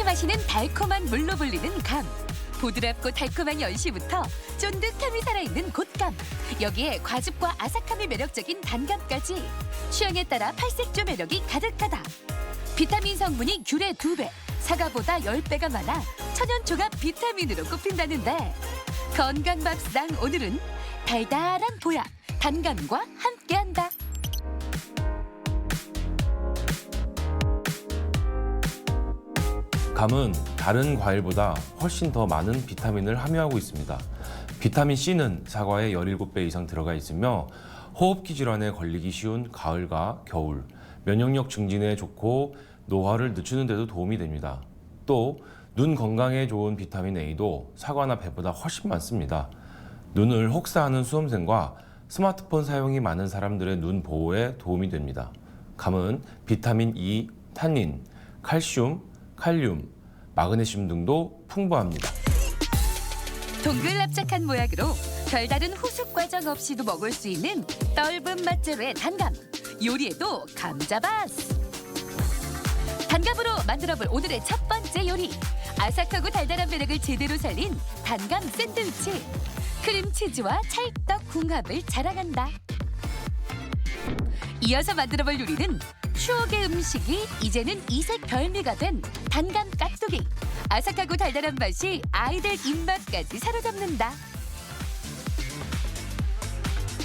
사람이 마시는 달콤한 물로 불리는 감. 부드럽고 달콤한 연시부터 쫀득함이 살아있는 곶감. 여기에 과즙과 아삭함이 매력적인 단감까지 취향에 따라 팔색조 매력이 가득하다. 비타민 성분이 귤의 2배, 사과보다 10배가 많아 천연초가 비타민으로 꼽힌다는데 건강밥상 오늘은 달달한 보약, 단감과 함께한다. 감은 다른 과일보다 훨씬 더 많은 비타민을 함유하고 있습니다. 비타민 C는 사과의 17배 이상 들어가 있으며 호흡기 질환에 걸리기 쉬운 가을과 겨울, 면역력 증진에 좋고 노화를 늦추는 데도 도움이 됩니다. 또 눈 건강에 좋은 비타민 A도 사과나 배보다 훨씬 많습니다. 눈을 혹사하는 수험생과 스마트폰 사용이 많은 사람들의 눈 보호에 도움이 됩니다. 감은 비타민 E, 탄닌, 칼슘, 칼륨, 마그네슘 등도 풍부합니다. 동글납작한 모양으로 별다른 후숙 과정 없이도 먹을 수 있는 떫은 맛재료의 단감. 요리에도 감자바스. 단감으로 만들어볼 오늘의 첫 번째 요리. 아삭하고 달달한 매력을 제대로 살린 단감 샌드위치. 크림치즈와 찰떡 궁합을 자랑한다. 이어서 만들어볼 요리는 추억의 음식이 이제는 이색 별미가 된 단감 깍두기. 아삭하고 달달한 맛이 아이들 입맛까지 사로잡는다.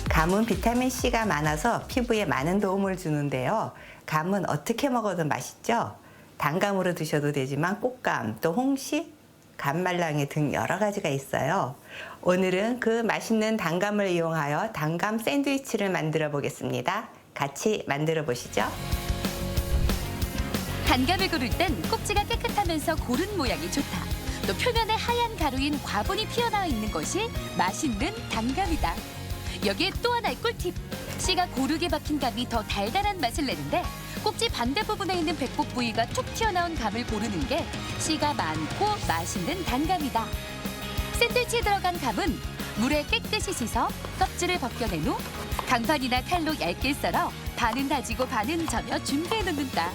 감은 비타민 C가 많아서 피부에 많은 도움을 주는데요. 감은 어떻게 먹어도 맛있죠? 단감으로 드셔도 되지만 꽃감, 또 홍시, 감말랑이 등 여러 가지가 있어요. 오늘은 그 맛있는 단감을 이용하여 단감 샌드위치를 만들어 보겠습니다. 같이 만들어 보시죠. 단감을 고를 땐 꼭지가 깨끗하면서 고른 모양이 좋다. 또 표면에 하얀 가루인 과분이 피어나와 있는 것이 맛있는 단감이다. 여기에 또 하나의 꿀팁. 씨가 고르게 박힌 감이 더 달달한 맛을 내는데 꼭지 반대 부분에 있는 배꼽 부위가 툭 튀어나온 감을 고르는 게 씨가 많고 맛있는 단감이다. 샌드위치에 들어간 감은 물에 깨끗이 씻어 껍질을 벗겨낸 후 강판이나 칼로 얇게 썰어 반은 다지고 반은 저며 준비해 놓는다.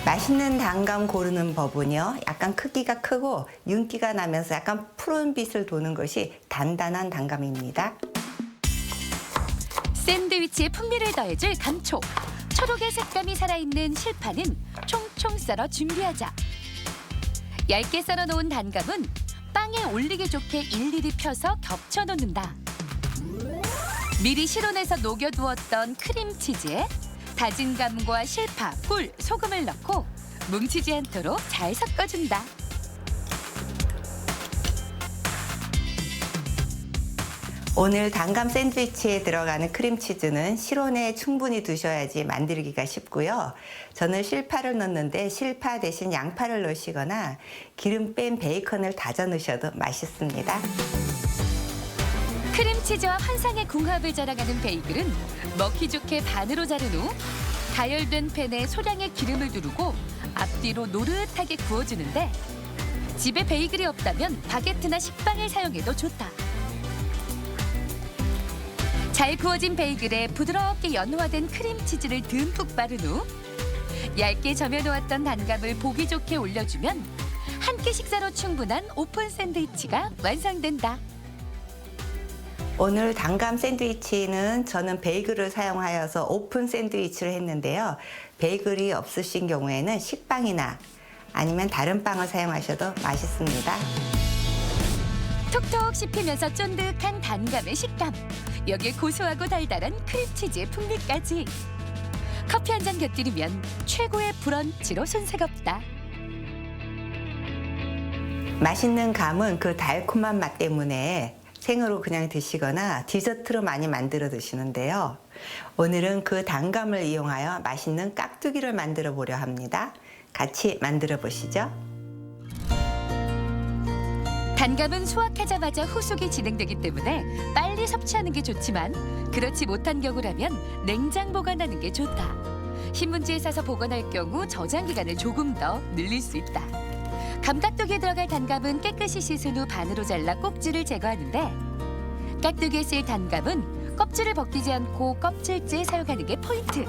맛있는 단감 고르는 법은요, 약간 크기가 크고 윤기가 나면서 약간 푸른빛을 도는 것이 단단한 단감입니다. 샌드위치에 풍미를 더해줄 감초. 초록의 색감이 살아있는 실파는 총총 썰어 준비하자. 얇게 썰어 놓은 단감은 빵에 올리기 좋게 일일이 펴서 겹쳐 놓는다. 미리 실온에서 녹여두었던 크림치즈에 다진 감과 실파, 꿀, 소금을 넣고 뭉치지 않도록 잘 섞어준다. 오늘 단감 샌드위치에 들어가는 크림치즈는 실온에 충분히 두셔야지 만들기가 쉽고요. 저는 실파를 넣는데 실파 대신 양파를 넣으시거나 기름 뺀 베이컨을 다져 넣으셔도 맛있습니다. 크림치즈와 환상의 궁합을 자랑하는 베이글은 먹기 좋게 반으로 자른 후 가열된 팬에 소량의 기름을 두르고 앞뒤로 노릇하게 구워주는데 집에 베이글이 없다면 바게트나 식빵을 사용해도 좋다. 잘 구워진 베이글에 부드럽게 연화된 크림치즈를 듬뿍 바른 후 얇게 저며놓았던 단감을 보기 좋게 올려주면 한 끼 식사로 충분한 오픈 샌드위치가 완성된다. 오늘 단감 샌드위치는 저는 베이글을 사용하여서 오픈 샌드위치를 했는데요. 베이글이 없으신 경우에는 식빵이나 아니면 다른 빵을 사용하셔도 맛있습니다. 톡톡 씹히면서 쫀득한 단감의 식감. 여기에 고소하고 달달한 크림치즈의 풍미까지. 커피 한 잔 곁들이면 최고의 브런치로 손색 없다. 맛있는 감은 그 달콤한 맛 때문에 생으로 그냥 드시거나 디저트로 많이 만들어 드시는데요. 오늘은 그 단감을 이용하여 맛있는 깍두기를 만들어 보려 합니다. 같이 만들어 보시죠. 단감은 수확하자마자 후숙이 진행되기 때문에 빨리 섭취하는 게 좋지만 그렇지 못한 경우라면 냉장 보관하는 게 좋다. 신문지에 싸서 보관할 경우 저장 기간을 조금 더 늘릴 수 있다. 감깍두기에 들어갈 단감은 깨끗이 씻은 후 반으로 잘라 꼭지를 제거하는데 깍두기에 쓸 단감은 껍질을 벗기지 않고 껍질째 사용하는 게 포인트.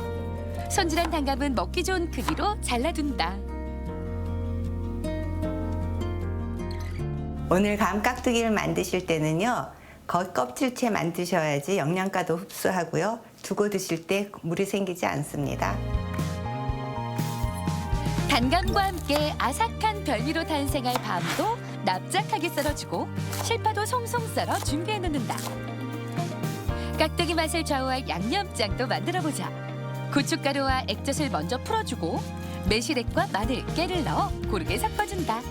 손질한 단감은 먹기 좋은 크기로 잘라둔다. 오늘 감 깍두기를 만드실 때는요. 겉껍질채 만드셔야지 영양가도 흡수하고요. 두고 드실 때 물이 생기지 않습니다. 단감과 함께 아삭한 별미로 탄생할 밤도 납작하게 썰어주고 실파도 송송 썰어 준비해 놓는다. 깍두기 맛을 좌우할 양념장도 만들어보자. 고춧가루와 액젓을 먼저 풀어주고 매실액과 마늘, 깨를 넣어 고르게 섞어준다.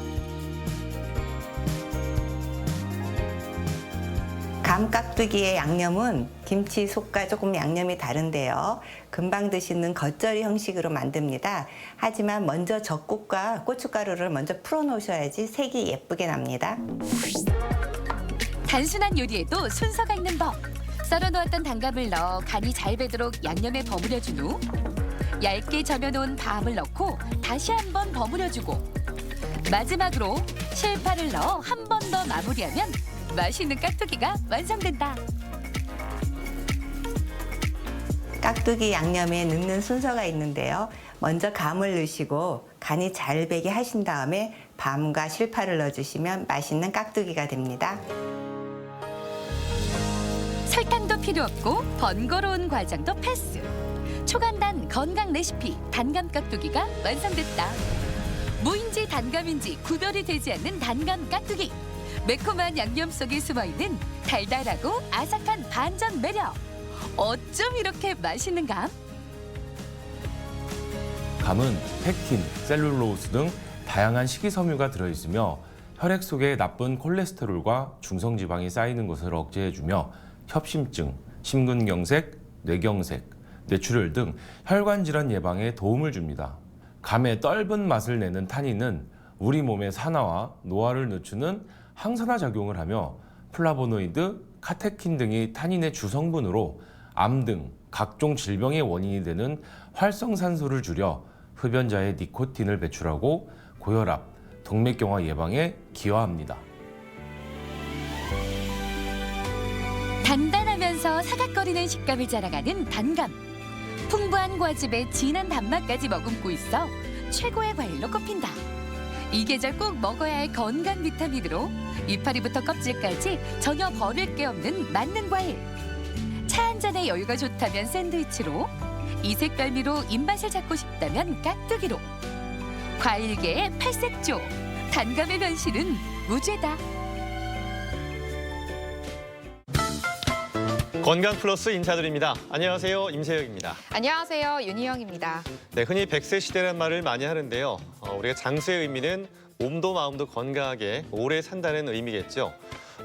감 깍두기의 양념은 김치 속과 조금 양념이 다른데요. 금방 드시는 겉절이 형식으로 만듭니다. 하지만 먼저 젓국과 고춧가루를 먼저 풀어 놓으셔야지 색이 예쁘게 납니다. 단순한 요리에도 순서가 있는 법. 썰어놓았던 단감을 넣어 간이 잘 배도록 양념에 버무려준 후 얇게 저며놓은 밤을 넣고 다시 한번 버무려주고 마지막으로 실파를 넣어 한 번 더 마무리하면 맛있는 깍두기가 완성된다. 깍두기 양념에 넣는 순서가 있는데요. 먼저 감을 넣으시고 간이 잘 배게 하신 다음에 밤과 실파를 넣어주시면 맛있는 깍두기가 됩니다. 설탕도 필요 없고 번거로운 과정도 패스. 초간단 건강 레시피 단감 깍두기가 완성됐다. 무인지 단감인지 구별이 되지 않는 단감 깍두기. 매콤한 양념 속에 숨어있는 달달하고 아삭한 반전 매력. 어쩜 이렇게 맛있는가? 감은 펙틴, 셀룰로스 등 다양한 식이섬유가 들어있으며 혈액 속에 나쁜 콜레스테롤과 중성지방이 쌓이는 것을 억제해주며 협심증, 심근경색, 뇌경색, 뇌출혈 등 혈관 질환 예방에 도움을 줍니다. 감의 떫은 맛을 내는 타닌은 우리 몸의 산화와 노화를 늦추는 항산화 작용을 하며 플라보노이드, 카테킨 등이 타닌의 주성분으로 암 등 각종 질병의 원인이 되는 활성산소를 줄여 흡연자의 니코틴을 배출하고 고혈압, 동맥경화 예방에 기여합니다. 단단하면서 사각거리는 식감을 자랑하는 단감. 풍부한 과즙에 진한 단맛까지 머금고 있어 최고의 과일로 꼽힌다. 이 계절 꼭 먹어야 할 건강 비타민으로 이파리부터 껍질까지 전혀 버릴 게 없는 맞는 과일. 차 한 잔에 여유가 좋다면 샌드위치로, 이색 별미로 입맛을 잡고 싶다면 깍두기로. 과일계의 팔색조, 단감의 변신은 무죄다. 건강 플러스 인사드립니다. 안녕하세요, 임세혁입니다. 안녕하세요, 윤희영입니다. 네, 흔히 100세 시대라는 말을 많이 하는데요. 우리가 장수의 의미는 몸도 마음도 건강하게 오래 산다는 의미겠죠.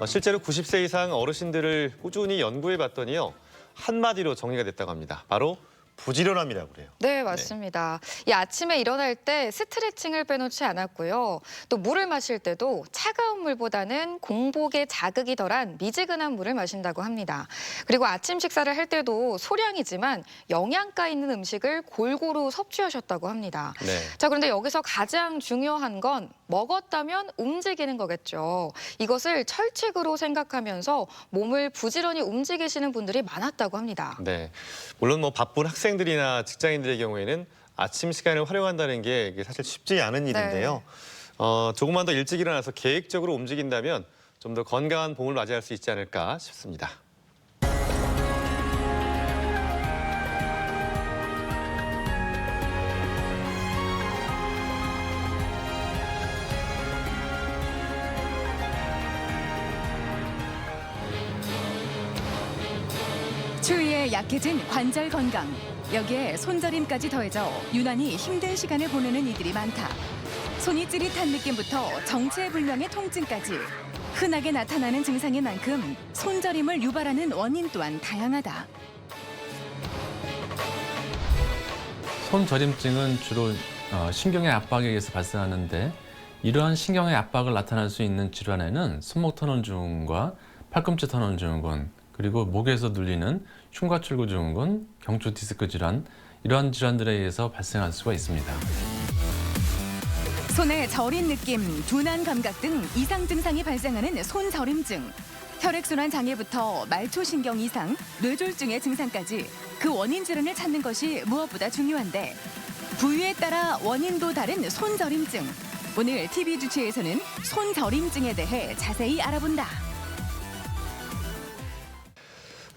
실제로 90세 이상 어르신들을 꾸준히 연구해 봤더니요. 한마디로 정리가 됐다고 합니다. 바로 부지런함이라고 그래요. 네, 맞습니다. 이 아침에 일어날 때 스트레칭을 빼놓지 않았고요. 또 물을 마실 때도 차가운 물보다는 공복에 자극이 덜한 미지근한 물을 마신다고 합니다. 그리고 아침 식사를 할 때도 소량이지만 영양가 있는 음식을 골고루 섭취하셨다고 합니다. 네. 자, 그런데 여기서 가장 중요한 건 먹었다면 움직이는 거겠죠. 이것을 철칙으로 생각하면서 몸을 부지런히 움직이시는 분들이 많았다고 합니다. 네, 물론 뭐 바쁜 학생들이나 직장인들의 경우에는 아침 시간을 활용한다는 게 이게 사실 쉽지 않은 일인데요. 조금만 더 일찍 일어나서 계획적으로 움직인다면 좀 더 건강한 봄을 맞이할 수 있지 않을까 싶습니다. 추위에 약해진 관절 건강, 여기에 손저림까지 더해져 유난히 힘든 시간을 보내는 이들이 많다. 손이 찌릿한 느낌부터 정체불명의 통증까지 흔하게 나타나는 증상인 만큼 손저림을 유발하는 원인 또한 다양하다. 손저림증은 주로 신경의 압박에 의해서 발생하는데 이러한 신경의 압박을 나타날 수 있는 질환에는 손목 터널 증후군과 팔꿈치 터널 증후군, 그리고 목에서 눌리는 흉곽출구 증후군, 경추 디스크 질환, 이러한 질환들에 의해서 발생할 수가 있습니다. 손에 저린 느낌, 둔한 감각 등 이상 증상이 발생하는 손저림증. 혈액순환 장애부터 말초신경 이상, 뇌졸중의 증상까지 그 원인 질환을 찾는 것이 무엇보다 중요한데 부위에 따라 원인도 다른 손저림증. 오늘 TV 주치에서는 손저림증에 대해 자세히 알아본다.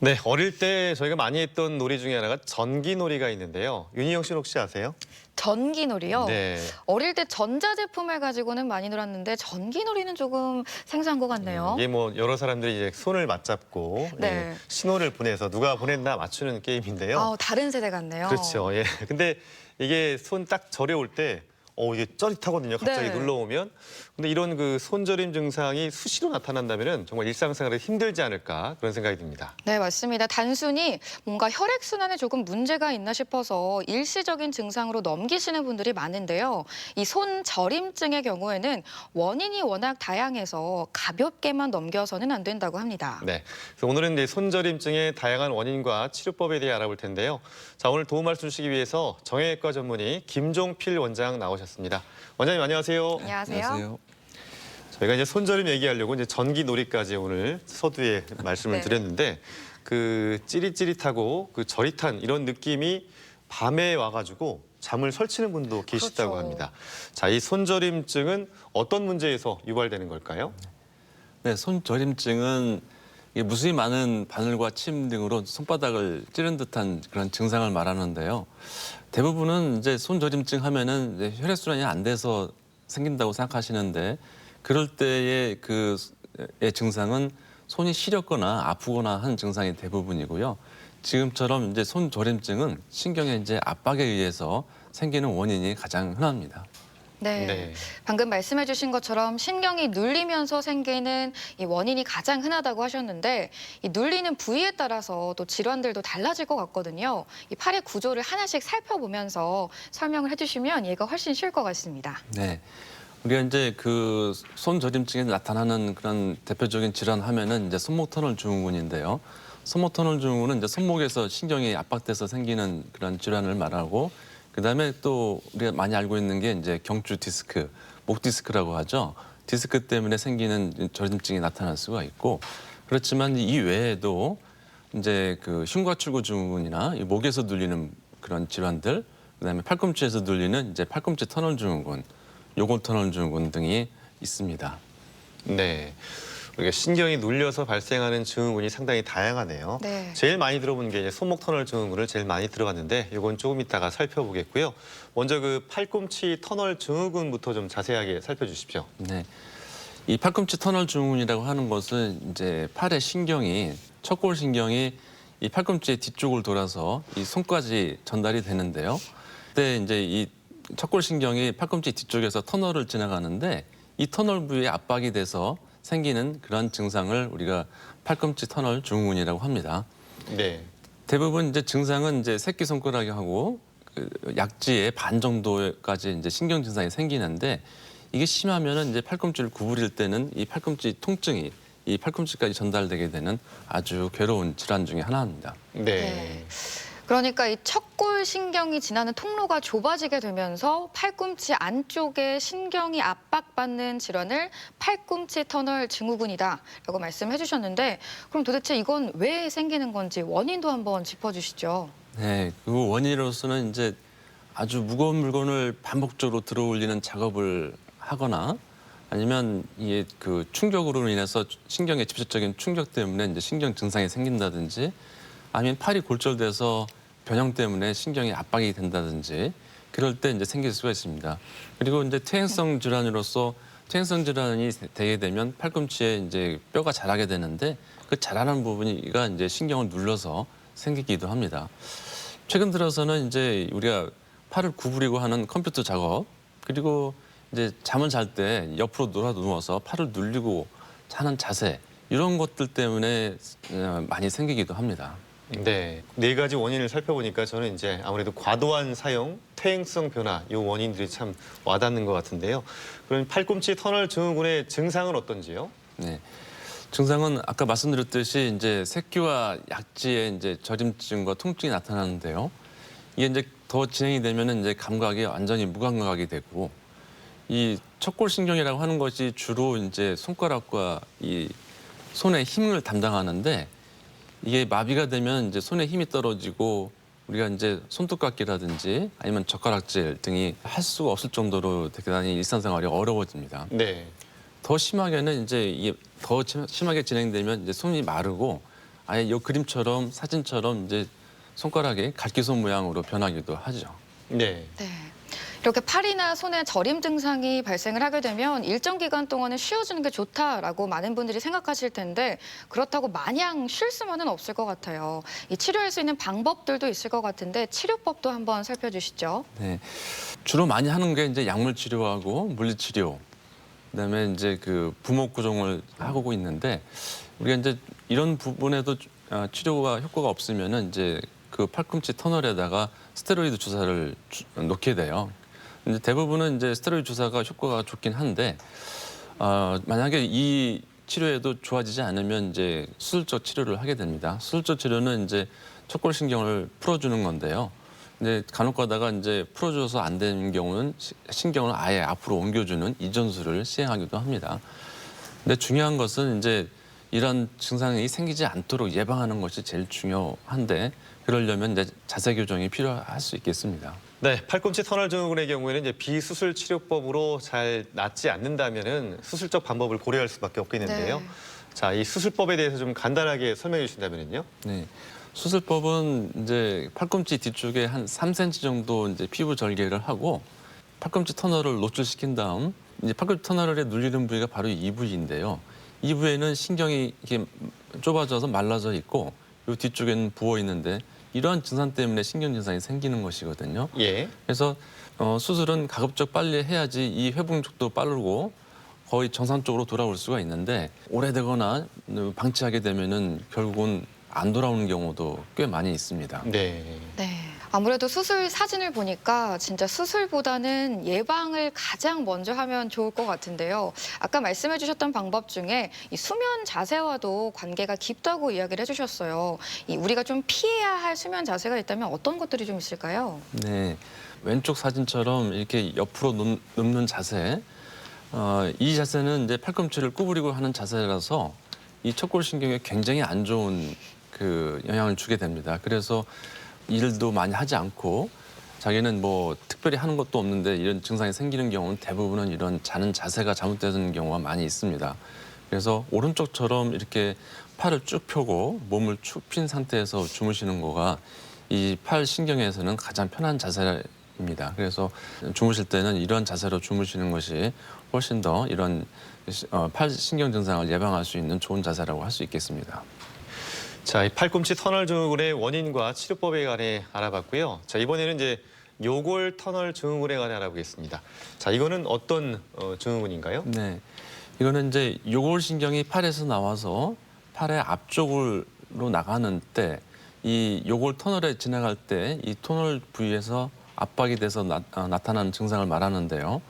네, 어릴 때 저희가 많이 했던 놀이 중에 하나가 전기놀이가 있는데요. 윤희영 씨는 혹시 아세요? 전기놀이요? 네. 어릴 때 전자제품을 가지고는 많이 놀았는데 전기놀이는 조금 생소한 것 같네요. 이게 뭐 여러 사람들이 이제 손을 맞잡고 네. 예, 신호를 보내서 누가 보냈나 맞추는 게임인데요. 다른 세대 같네요. 그렇죠. 예. 근데 이게 손 딱 저려올 때 이게 짜릿하거든요. 갑자기 네. 눌러오면. 근데 이런 그 손저림 증상이 수시로 나타난다면 정말 일상생활에 힘들지 않을까 그런 생각이 듭니다. 네, 맞습니다. 단순히 뭔가 혈액순환에 조금 문제가 있나 싶어서 일시적인 증상으로 넘기시는 분들이 많은데요. 이 손저림증의 경우에는 원인이 워낙 다양해서 가볍게만 넘겨서는 안 된다고 합니다. 네. 그래서 오늘은 이제 손저림증의 다양한 원인과 치료법에 대해 알아볼 텐데요. 자, 오늘 도움을 주시기 위해서 정형외과 전문의 김종필 원장 나오셨습니다. 원장님 안녕하세요. 안녕하세요. 저희가 이제 손저림 얘기하려고 이제 전기놀이까지 오늘 서두에 말씀을 네. 드렸는데 그 찌릿찌릿하고 그 저릿한 이런 느낌이 밤에 와가지고 잠을 설치는 분도 계시다고 그렇죠. 합니다. 자, 이 손저림증은 어떤 문제에서 유발되는 걸까요? 네, 손저림증은 이게 무수히 많은 바늘과 침 등으로 손바닥을 찌른 듯한 그런 증상을 말하는데요. 대부분은 이제 손저림증 하면은 이제 혈액순환이 안 돼서 생긴다고 생각하시는데 그럴 때의 의 증상은 손이 시렸거나 아프거나 하는 증상이 대부분이고요. 지금처럼 이제 손저림증은 신경의 이제 압박에 의해서 생기는 원인이 가장 흔합니다. 네. 네. 방금 말씀해 주신 것처럼 신경이 눌리면서 생기는 이 원인이 가장 흔하다고 하셨는데 이 눌리는 부위에 따라서 또 질환들도 달라질 것 같거든요. 이 팔의 구조를 하나씩 살펴보면서 설명을 해주시면 이해가 훨씬 쉬울 것 같습니다. 네. 우리가 이제 그 손저림증에 나타나는 그런 대표적인 질환 하면은 이제 손목터널 증후군인데요. 손목터널 증후군은 이제 손목에서 신경이 압박돼서 생기는 그런 질환을 말하고 그다음에 또 우리가 많이 알고 있는 게 이제 경추 디스크, 목 디스크라고 하죠. 디스크 때문에 생기는 저림증이 나타날 수가 있고 그렇지만 이 외에도 이제 그 흉곽출구 증후군이나 이 목에서 눌리는 그런 질환들, 그다음에 팔꿈치에서 눌리는 이제 팔꿈치 터널 증후군, 요골 터널 증후군 등이 있습니다. 네. 우리가 신경이 눌려서 발생하는 증후군이 상당히 다양하네요. 네. 제일 많이 들어본 게 이제 손목 터널 증후군을 제일 많이 들어봤는데 이건 조금 이따가 살펴보겠고요. 먼저 그 팔꿈치 터널 증후군부터 좀 자세하게 살펴주십시오. 네. 이 팔꿈치 터널 증후군이라고 하는 것은 이제 팔의 신경이 척골 신경이 이 팔꿈치 뒤쪽을 돌아서 이 손까지 전달이 되는데요. 그때 이제 이 척골 신경이 팔꿈치 뒤쪽에서 터널을 지나가는데 이 터널 부위에 압박이 돼서 생기는 그런 증상을 우리가 팔꿈치 터널 증후군이라고 합니다. 네. 대부분 이제 증상은 이제 새끼 손가락하고 그 약지의 반 정도까지 이제 신경 증상이 생기는데 이게 심하면은 이제 팔꿈치를 구부릴 때는 이 팔꿈치 통증이 이 팔꿈치까지 전달되게 되는 아주 괴로운 질환 중에 하나입니다. 네. 네. 그러니까 이 척골 신경이 지나는 통로가 좁아지게 되면서 팔꿈치 안쪽에 신경이 압박받는 질환을 팔꿈치 터널 증후군이다라고 말씀해 주셨는데 그럼 도대체 이건 왜 생기는 건지 원인도 한번 짚어주시죠. 네, 그 원인으로서는 이제 아주 무거운 물건을 반복적으로 들어올리는 작업을 하거나 아니면 이게 그 충격으로 인해서 신경의 직접적인 충격 때문에 이제 신경 증상이 생긴다든지 아니면 팔이 골절돼서 변형 때문에 신경이 압박이 된다든지 그럴 때 이제 생길 수가 있습니다. 그리고 이제 퇴행성 질환으로서 퇴행성 질환이 되게 되면 팔꿈치에 이제 뼈가 자라게 되는데 그 자라는 부분이가 이제 신경을 눌러서 생기기도 합니다. 최근 들어서는 이제 우리가 팔을 구부리고 하는 컴퓨터 작업 그리고 이제 잠을 잘 때 옆으로 누워서 팔을 눌리고 자는 자세 이런 것들 때문에 많이 생기기도 합니다. 네. 네 가지 원인을 살펴보니까 저는 이제 아무래도 과도한 사용, 퇴행성 변화 이 원인들이 참 와닿는 것 같은데요. 그럼 팔꿈치 터널 증후군의 증상은 어떤지요? 네. 증상은 아까 말씀드렸듯이 이제 새끼와 약지에 이제 저림증과 통증이 나타나는데요. 이게 이제 더 진행이 되면은 이제 감각이 완전히 무감각이 되고 이 척골신경이라고 하는 것이 주로 이제 손가락과 이 손의 힘을 담당하는데 이게 마비가 되면 이제 손에 힘이 떨어지고 우리가 이제 손톱깎이라든지 아니면 젓가락질 등이 할 수가 없을 정도로 대단히 일상생활이 어려워집니다. 네. 더 심하게는 이제 이게 더 심하게 진행되면 이제 손이 마르고 아예 이 그림처럼 사진처럼 이제 손가락이 갈기손 모양으로 변하기도 하죠. 네. 네. 이렇게 팔이나 손에 저림 증상이 발생을 하게 되면 일정 기간 동안은 쉬어주는 게 좋다라고 많은 분들이 생각하실 텐데 그렇다고 마냥 쉴 수만은 없을 것 같아요. 이 치료할 수 있는 방법들도 있을 것 같은데 치료법도 한번 살펴주시죠. 네. 주로 많이 하는 게 이제 약물 치료하고 물리 치료, 그다음에 이제 그 부목 고정을 하고 있는데 우리가 이제 이런 부분에도 치료가 효과가 없으면은 이제 그 팔꿈치 터널에다가 스테로이드 주사를 놓게 돼요. 이제 대부분은 이제 스테로이드 주사가 효과가 좋긴 한데 만약에 이 치료에도 좋아지지 않으면 이제 수술적 치료를 하게 됩니다. 수술적 치료는 이제 척골신경을 풀어주는 건데요. 근데 간혹 가다가 이제 풀어줘서 안 되는 경우는 신경을 아예 앞으로 옮겨주는 이전술을 시행하기도 합니다. 근데 중요한 것은 이제 이런 증상이 생기지 않도록 예방하는 것이 제일 중요한데 그러려면 이제 자세 교정이 필요할 수 있겠습니다. 네, 팔꿈치 터널 증후군의 경우에는 이제 비수술 치료법으로 잘 낫지 않는다면은 수술적 방법을 고려할 수밖에 없겠는데요. 네. 자, 이 수술법에 대해서 좀 간단하게 설명해 주신다면요. 네. 수술법은 이제 팔꿈치 뒤쪽에 한 3cm 정도 이제 피부 절개를 하고 팔꿈치 터널을 노출시킨 다음 이제 팔꿈치 터널에 눌리는 부위가 바로 이 부위인데요. 이 부위에는 신경이 이렇게 좁아져서 말라져 있고 이 뒤쪽에는 부어 있는데 이러한 증상 때문에 신경 증상이 생기는 것이거든요. 예. 그래서 수술은 가급적 빨리 해야지 이 회복력도 빠르고 거의 정상적으로 돌아올 수가 있는데 오래되거나 방치하게 되면은 결국은 안 돌아오는 경우도 꽤 많이 있습니다. 네. 네. 아무래도 수술 사진을 보니까 진짜 수술보다는 예방을 가장 먼저 하면 좋을 것 같은데요. 아까 말씀해 주셨던 방법 중에 이 수면 자세와도 관계가 깊다고 이야기를 해주셨어요. 우리가 좀 피해야 할 수면 자세가 있다면 어떤 것들이 좀 있을까요? 네, 왼쪽 사진처럼 이렇게 옆으로 눕는 자세, 이 자세는 이제 팔꿈치를 구부리고 하는 자세라서 이 척골신경에 굉장히 안 좋은 그 영향을 주게 됩니다. 그래서 일도 많이 하지 않고 자기는 뭐 특별히 하는 것도 없는데 이런 증상이 생기는 경우는 대부분은 이런 자는 자세가 잘못되는 경우가 많이 있습니다. 그래서 오른쪽처럼 이렇게 팔을 쭉 펴고 몸을 축 핀 상태에서 주무시는 거가 이 팔 신경에서는 가장 편한 자세입니다. 그래서 주무실 때는 이런 자세로 주무시는 것이 훨씬 더 이런 팔 신경 증상을 예방할 수 있는 좋은 자세라고 할 수 있겠습니다. 자, 이 팔꿈치 터널 증후군의 원인과 치료법에 관해 알아봤고요. 자, 이번에는 이제 요골 터널 증후군에 관해 알아보겠습니다. 자, 이거는 어떤 증후군인가요? 네, 이거는 이제 요골신경이 팔에서 나와서 팔의 앞쪽으로 나가는 때 이 요골 터널에 지나갈 때 이 터널 부위에서 압박이 돼서 나타나는 증상을 말하는데요.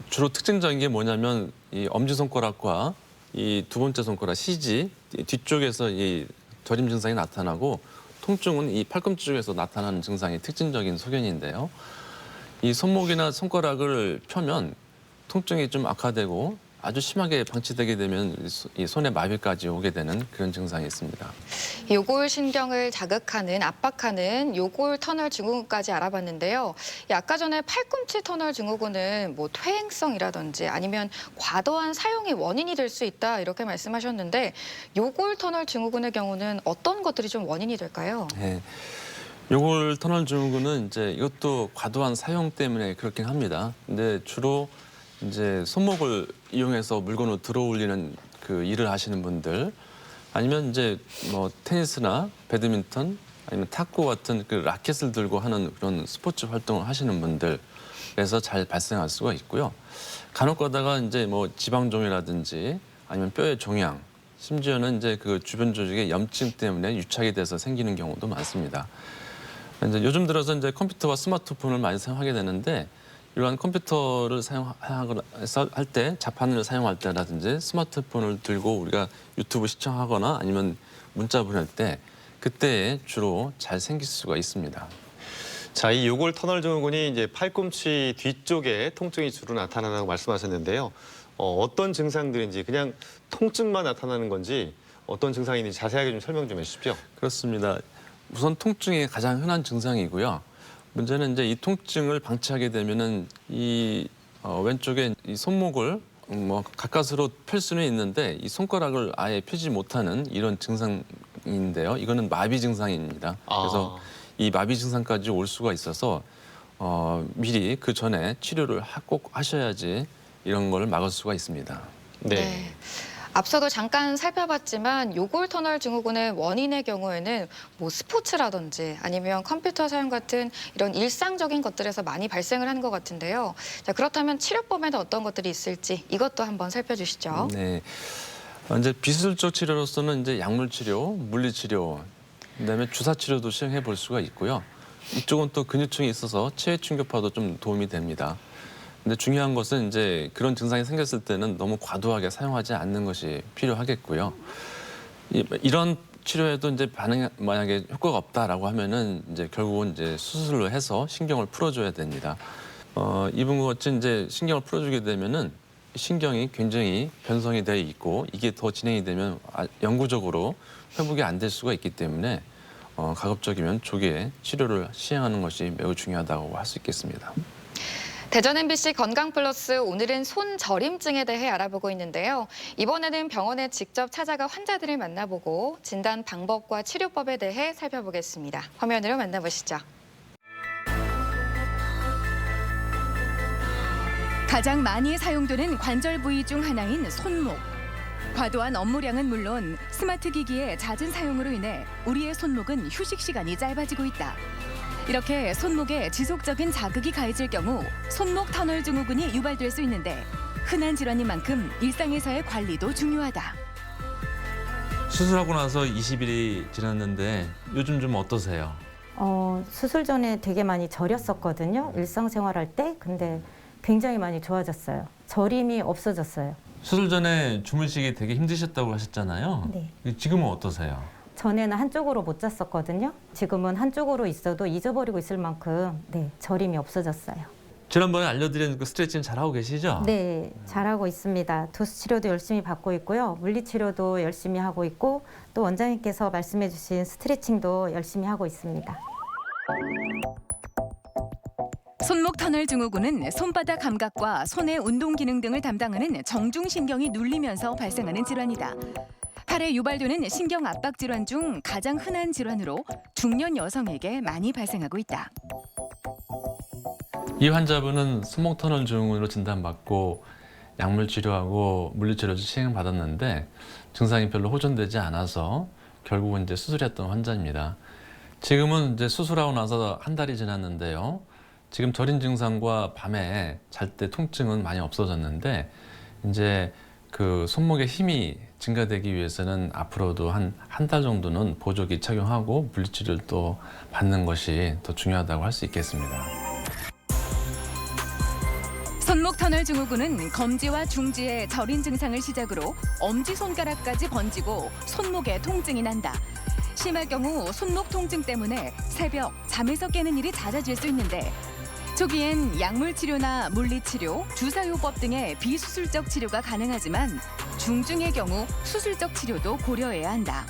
주로 특징적인 게 뭐냐면 이 엄지손가락과 이 두 번째 손가락 시지 뒤쪽에서 이 저림 증상이 나타나고 통증은 이 팔꿈치 쪽에서 나타나는 증상이 특징적인 소견인데요. 이 손목이나 손가락을 펴면 통증이 좀 악화되고 아주 심하게 방치되게 되면 이 손에 마비까지 오게 되는 그런 증상이 있습니다. 요골 신경을 자극하는 압박하는 요골 터널 증후군까지 알아봤는데요. 아까 전에 팔꿈치 터널 증후군은 뭐 퇴행성이라든지 아니면 과도한 사용이 원인이 될 수 있다 이렇게 말씀하셨는데 요골 터널 증후군의 경우는 어떤 것들이 좀 원인이 될까요? 네. 요골 터널 증후군은 이제 이것도 과도한 사용 때문에 그렇긴 합니다. 근데 주로 이제 손목을 이용해서 물건을 들어 올리는 그 일을 하시는 분들 아니면 이제 뭐 테니스나 배드민턴 아니면 탁구 같은 그 라켓을 들고 하는 그런 스포츠 활동을 하시는 분들에서 잘 발생할 수가 있고요. 간혹 가다가 이제 뭐 지방종이라든지 아니면 뼈의 종양 심지어는 이제 그 주변 조직의 염증 때문에 유착이 돼서 생기는 경우도 많습니다. 이제 요즘 들어서 이제 컴퓨터와 스마트폰을 많이 사용하게 되는데 이러한 컴퓨터를 할 때 자판을 사용할 때라든지 스마트폰을 들고 우리가 유튜브 시청하거나 아니면 문자 보낼 때 그때에 주로 잘 생길 수가 있습니다. 자, 이 요골 터널 증후군이 이제 팔꿈치 뒤쪽에 통증이 주로 나타난다고 말씀하셨는데요. 어떤 증상들인지 그냥 통증만 나타나는 건지 어떤 증상인지 자세하게 좀 설명 좀 해주십시오. 그렇습니다. 우선 통증이 가장 흔한 증상이고요. 문제는 이제 이 통증을 방치하게 되면은 이 왼쪽에 이 손목을 뭐 가까스로 펼 수는 있는데 이 손가락을 아예 펴지 못하는 이런 증상인데요. 이거는 마비 증상입니다. 그래서 이 마비 증상까지 올 수가 있어서 미리 그 전에 치료를 꼭 하셔야지 이런 걸 막을 수가 있습니다. 네. 앞서도 잠깐 살펴봤지만 요골 터널 증후군의 원인의 경우에는 뭐 스포츠라든지 아니면 컴퓨터 사용 같은 이런 일상적인 것들에서 많이 발생을 하는 것 같은데요. 자, 그렇다면 치료법에는 어떤 것들이 있을지 이것도 한번 살펴주시죠. 네. 이제 비수술적 치료로서는 이제 약물 치료, 물리 치료, 그다음에 주사 치료도 시행해 볼 수가 있고요. 이쪽은 또 근육층이 있어서 체외 충격파도 좀 도움이 됩니다. 근데 중요한 것은 이제 그런 증상이 생겼을 때는 너무 과도하게 사용하지 않는 것이 필요하겠고요. 이런 치료에도 이제 만약에 효과가 없다라고 하면은 이제 결국은 이제 수술로 해서 신경을 풀어줘야 됩니다. 이분과 같이 이제 신경을 풀어주게 되면은 신경이 굉장히 변성이 돼 있고 이게 더 진행이 되면 영구적으로 회복이 안 될 수가 있기 때문에 가급적이면 조기에 치료를 시행하는 것이 매우 중요하다고 할 수 있겠습니다. 대전 MBC 건강플러스 오늘은 손 저림증에 대해 알아보고 있는데요. 이번에는 병원에 직접 찾아가 환자들을 만나보고 진단 방법과 치료법에 대해 살펴보겠습니다. 화면으로 만나보시죠. 가장 많이 사용되는 관절 부위 중 하나인 손목. 과도한 업무량은 물론 스마트 기기의 잦은 사용으로 인해 우리의 손목은 휴식 시간이 짧아지고 있다. 이렇게 손목에 지속적인 자극이 가해질 경우 손목 터널 증후군이 유발될 수 있는데 흔한 질환인 만큼 일상에서의 관리도 중요하다. 수술하고 나서 20일이 지났는데 요즘 좀 어떠세요? 수술 전에 되게 많이 저렸었거든요. 일상생활할 때. 근데 굉장히 많이 좋아졌어요. 저림이 없어졌어요. 수술 전에 주무시기 되게 힘드셨다고 하셨잖아요. 네. 지금은 어떠세요? 전에는 한쪽으로 못 잤었거든요. 지금은 한쪽으로 있어도 잊어버리고 있을 만큼 저림이 없어졌어요. 지난번에 알려드린 그 스트레칭 잘하고 계시죠? 네, 잘하고 있습니다. 도수 치료도 열심히 받고 있고요. 물리 치료도 열심히 하고 있고 또 원장님께서 말씀해 주신 스트레칭도 열심히 하고 있습니다. 손목 터널 증후군은 손바닥 감각과 손의 운동 기능 등을 담당하는 정중신경이 눌리면서 발생하는 질환이다. 팔에 유발되는 신경 압박 질환 중 가장 흔한 질환으로 중년 여성에게 많이 발생하고 있다. 이 환자분은 손목 터널 증후군으로 진단받고 약물 치료하고 물리 치료도 시행받았는데 증상이 별로 호전되지 않아서 결국은 이제 수술했던 환자입니다. 지금은 이제 수술하고 나서 한 달이 지났는데요. 지금 저림 증상과 밤에 잘 때 통증은 많이 없어졌는데 이제 그 손목의 힘이 증가되기 위해서는 앞으로도 한 달 정도는 보조기 착용하고 물리치료를 또 받는 것이 더 중요하다고 할 수 있겠습니다. 손목 터널 증후군은 검지와 중지의 저린 증상을 시작으로 엄지손가락까지 번지고 손목에 통증이 난다. 심할 경우 손목 통증 때문에 새벽 잠에서 깨는 일이 잦아질 수 있는데 초기엔 약물 치료나 물리 치료, 주사요법 등의 비수술적 치료가 가능하지만 중증의 경우 수술적 치료도 고려해야 한다.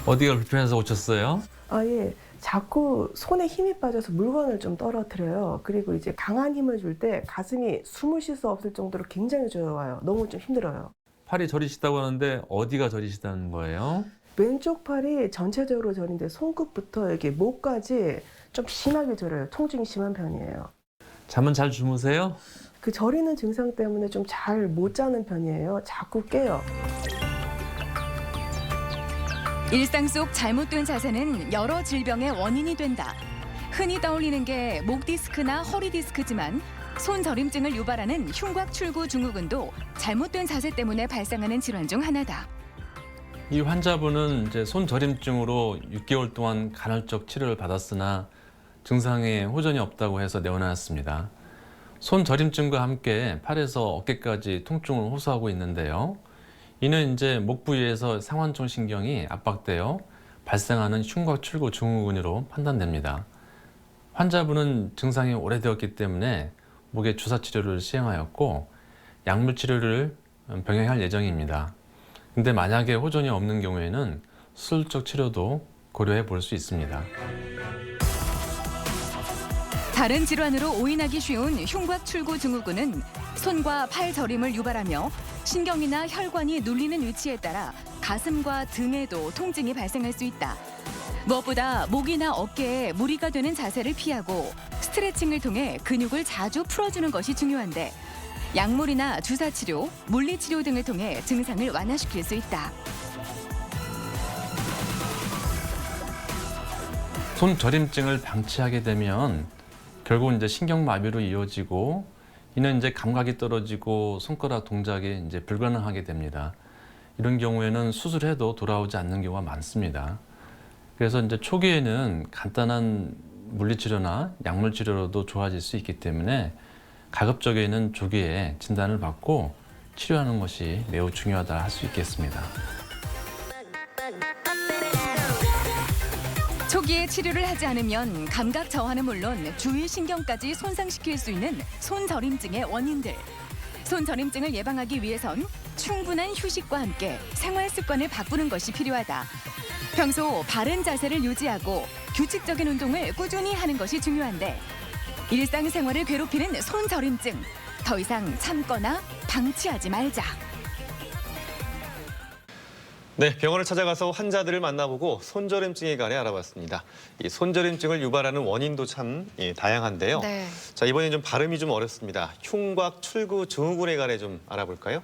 어디가 불편해서 오셨어요? 예. 자꾸 손에 힘이 빠져서 물건을 좀 떨어뜨려요. 그리고 이제 강한 힘을 줄 때 가슴이 숨을 쉴 수 없을 정도로 굉장히 저려와요. 너무 좀 힘들어요. 팔이 저리시다고 하는데 어디가 저리시다는 거예요? 왼쪽 팔이 전체적으로 저린데 손끝부터 여기 목까지 좀 심하게 저려요. 통증이 심한 편이에요. 잠은 잘 주무세요? 그 저리는 증상 때문에 좀 잘 못 자는 편이에요. 자꾸 깨요. 일상 속 잘못된 자세는 여러 질병의 원인이 된다. 흔히 떠올리는 게 목 디스크나 허리 디스크지만 손 저림증을 유발하는 흉곽 출구 증후군도 잘못된 자세 때문에 발생하는 질환 중 하나다. 이 환자분은 이제 손 저림증으로 6개월 동안 간헐적 치료를 받았으나 증상에 호전이 없다고 해서 내원하였습니다. 손 저림증과 함께 팔에서 어깨까지 통증을 호소하고 있는데요. 이는 이제 목 부위에서 상완청 신경이 압박되어 발생하는 흉곽 출구 증후군으로 판단됩니다. 환자분은 증상이 오래되었기 때문에 목의 주사 치료를 시행하였고 약물 치료를 병행할 예정입니다. 근데 만약에 호전이 없는 경우에는 수술적 치료도 고려해 볼 수 있습니다. 다른 질환으로 오인하기 쉬운 흉곽 출구 증후군은 손과 팔 저림을 유발하며 신경이나 혈관이 눌리는 위치에 따라 가슴과 등에도 통증이 발생할 수 있다. 무엇보다 목이나 어깨에 무리가 되는 자세를 피하고 스트레칭을 통해 근육을 자주 풀어주는 것이 중요한데 약물이나 주사치료, 물리치료 등을 통해 증상을 완화시킬 수 있다. 손 저림증을 방치하게 되면 결국은 이제 신경마비로 이어지고 이는 이제 감각이 떨어지고 손가락 동작이 이제 불가능하게 됩니다. 이런 경우에는 수술해도 돌아오지 않는 경우가 많습니다. 그래서 이제 초기에는 간단한 물리치료나 약물치료로도 좋아질 수 있기 때문에 가급적이면 조기에 진단을 받고 치료하는 것이 매우 중요하다 할 수 있겠습니다. 초기에 치료를 하지 않으면 감각 저하는 물론 주위 신경까지 손상시킬 수 있는 손저림증의 원인들. 손저림증을 예방하기 위해선 충분한 휴식과 함께 생활 습관을 바꾸는 것이 필요하다. 평소 바른 자세를 유지하고 규칙적인 운동을 꾸준히 하는 것이 중요한데 일상생활을 괴롭히는 손저림증, 더 이상 참거나 방치하지 말자. 네, 병원을 찾아가서 환자들을 만나보고 손저림증에 관해 알아봤습니다. 이 손저림증을 유발하는 원인도 참 다양한데요. 네. 자, 이번엔 좀 발음이 좀 어렵습니다. 흉곽 출구 증후군에 관해 좀 알아볼까요?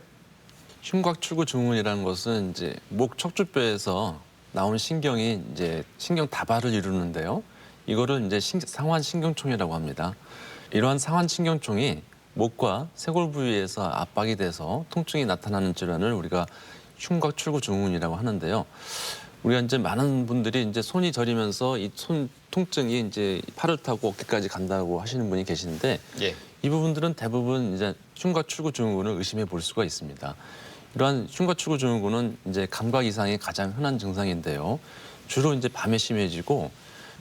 흉곽 출구 증후군이라는 것은 이제 목 척추뼈에서 나오는 신경이 이제 신경 다발을 이루는데요. 이거를 이제 상완 신경총이라고 합니다. 이러한 상완 신경총이 목과 쇄골 부위에서 압박이 돼서 통증이 나타나는 질환을 우리가 흉곽 출구 증후군이라고 하는데요. 우리가 이제 많은 분들이 이제 손이 저리면서 이 손 통증이 이제 팔을 타고 어깨까지 간다고 하시는 분이 계시는데 예. 이 부분들은 대부분 이제 흉곽 출구 증후군을 의심해 볼 수가 있습니다. 이러한 흉곽 출구 증후군은 이제 감각 이상이 가장 흔한 증상인데요. 주로 이제 밤에 심해지고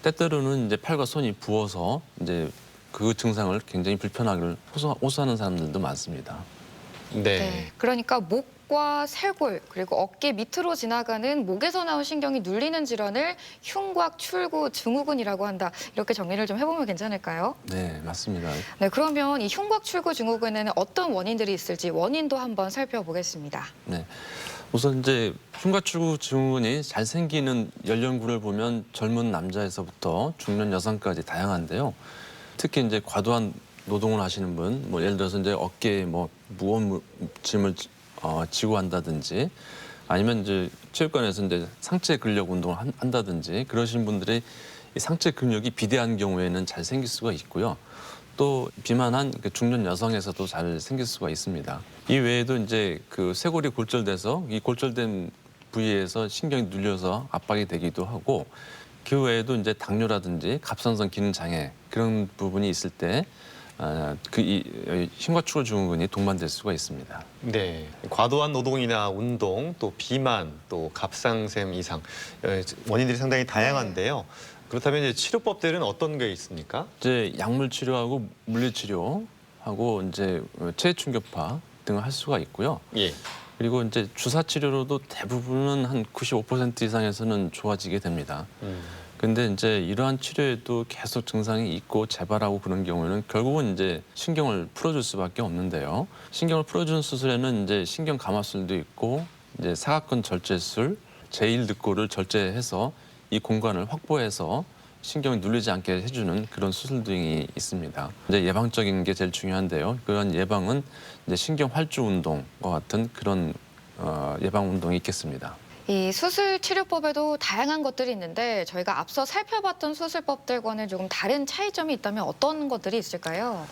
때때로는 이제 팔과 손이 부어서 이제 그 증상을 굉장히 불편하게 호소하는 사람들도 많습니다. 네. 그러니까 목과 쇄골 그리고 어깨 밑으로 지나가는 목에서 나온 신경이 눌리는 질환을 흉곽 출구 증후군이라고 한다. 이렇게 정리를 좀 해보면 괜찮을까요? 네, 맞습니다. 네, 그러면 이 흉곽 출구 증후군에는 어떤 원인들이 있을지 원인도 한번 살펴보겠습니다. 네. 우선 이제 흉곽 출구 증후군이 잘 생기는 연령군을 보면 젊은 남자에서부터 중년 여성까지 다양한데요. 특히 이제 과도한 노동을 하시는 분, 뭐 예를 들어서 이제 어깨에 뭐 무거운 짐을 지고 한다든지, 아니면 이제 체육관에서 이제 상체 근력 운동을 한다든지 그러신 분들이 이 상체 근육이 비대한 경우에는 잘 생길 수가 있고요. 또 비만한 중년 여성에서도 잘 생길 수가 있습니다. 이 외에도 이제 그 쇄골이 골절돼서 이 골절된 부위에서 신경이 눌려서 압박이 되기도 하고, 그 외에도 이제 당뇨라든지 갑상선 기능 장애 그런 부분이 있을 때 흉곽 출구 증후군이 동반될 수가 있습니다. 네. 과도한 노동이나 운동, 또 비만, 또 갑상샘 이상 원인들이 상당히 다양한데요. 그렇다면 이제 치료법들은 어떤 게 있습니까? 이제 약물 치료하고 물리 치료하고 이제 체해 충격파 등을 할 수가 있고요. 예. 그리고 이제 주사 치료로도 대부분은 한 95% 이상에서는 좋아지게 됩니다. 근데 이제 이러한 치료에도 계속 증상이 있고 재발하고 그런 경우에는 결국은 이제 신경을 풀어줄 수밖에 없는데요. 신경을 풀어주는 수술에는 이제 신경 감압술도 있고 이제 사각근 절제술, 제1늑골을 절제해서 이 공간을 확보해서 신경이 눌리지 않게 해주는 그런 수술 등이 있습니다. 이제 예방적인 게 제일 중요한데요. 그런 예방은 이제 신경 활주 운동과 같은 그런 예방 운동이 있겠습니다. 이 수술 치료법에도 다양한 것들이 있는데 저희가 앞서 살펴봤던 수술법들과는 조금 다른 차이점이 있다면 어떤 것들이 있을까요?